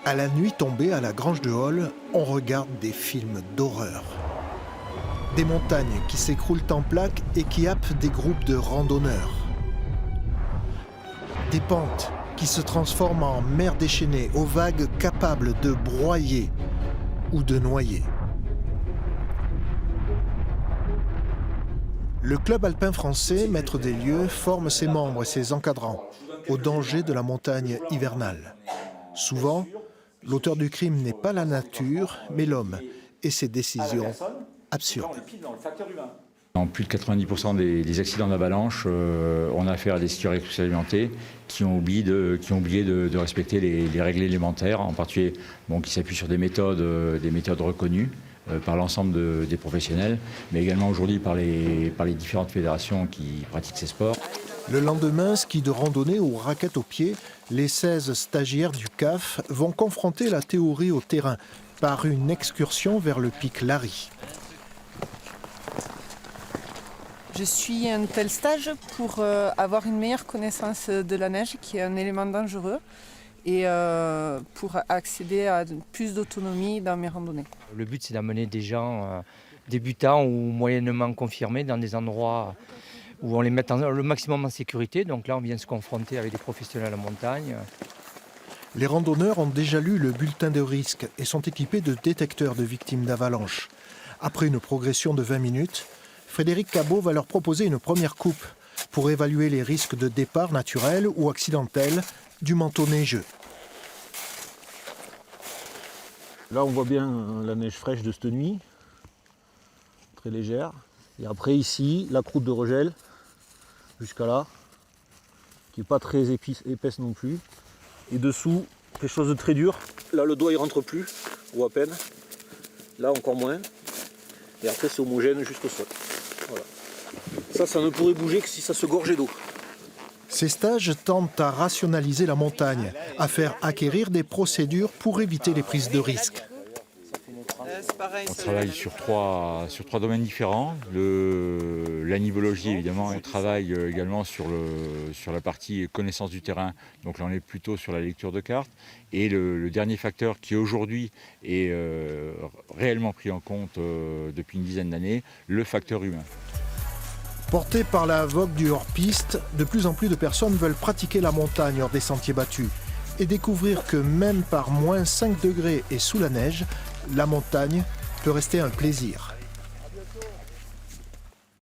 À la nuit tombée à la Grange de Hol, on regarde des films d'horreur. Des montagnes qui s'écroulent en plaques et qui happent des groupes de randonneurs. Des pentes qui se transforment en mer déchaînée aux vagues capables de broyer ou de noyer. Le club alpin français, maître des lieux, forme ses membres et ses encadrants au danger de la montagne hivernale. Souvent, l'auteur du crime n'est pas la nature, mais l'homme et ses décisions absurdes. Dans plus de 90% des accidents d'avalanche, on a affaire à des skieurs expérimentés qui ont oublié de respecter les règles élémentaires, en particulier qui s'appuient sur des méthodes reconnues par l'ensemble des professionnels, mais également aujourd'hui par les différentes fédérations qui pratiquent ces sports. Le lendemain, ski de randonnée ou raquettes aux pieds, les 16 stagiaires du CAF vont confronter la théorie au terrain par une excursion vers le pic Larry. Je suis un tel stage pour avoir une meilleure connaissance de la neige, qui est un élément dangereux, et pour accéder à plus d'autonomie dans mes randonnées. Le but, c'est d'amener des gens débutants ou moyennement confirmés dans des endroits où on les met le maximum en sécurité. Donc là, on vient se confronter avec des professionnels en montagne. Les randonneurs ont déjà lu le bulletin de risque et sont équipés de détecteurs de victimes d'avalanche. Après une progression de 20 minutes, Frédéric Cabot va leur proposer une première coupe pour évaluer les risques de départ naturel ou accidentel du manteau neigeux. Là, on voit bien la neige fraîche de cette nuit, très légère. Et après, ici, la croûte de regel, jusqu'à là, qui n'est pas très épaisse non plus. Et dessous, quelque chose de très dur. Là, le doigt, il rentre plus, ou à peine. Là, encore moins. Et après, c'est homogène jusqu'au sol. Voilà. Ça ne pourrait bouger que si ça se gorgeait d'eau. Ces stages tendent à rationaliser la montagne, à faire acquérir des procédures pour éviter les prises de risques. On travaille sur trois domaines différents. La nivologie, évidemment. On travaille également sur la partie connaissance du terrain. Donc là, on est plutôt sur la lecture de cartes. Et le dernier facteur qui aujourd'hui est réellement pris en compte depuis une dizaine d'années, le facteur humain. Portés par la vogue du hors-piste, de plus en plus de personnes veulent pratiquer la montagne hors des sentiers battus et découvrir que même par moins 5 degrés et sous la neige, la montagne peut rester un plaisir.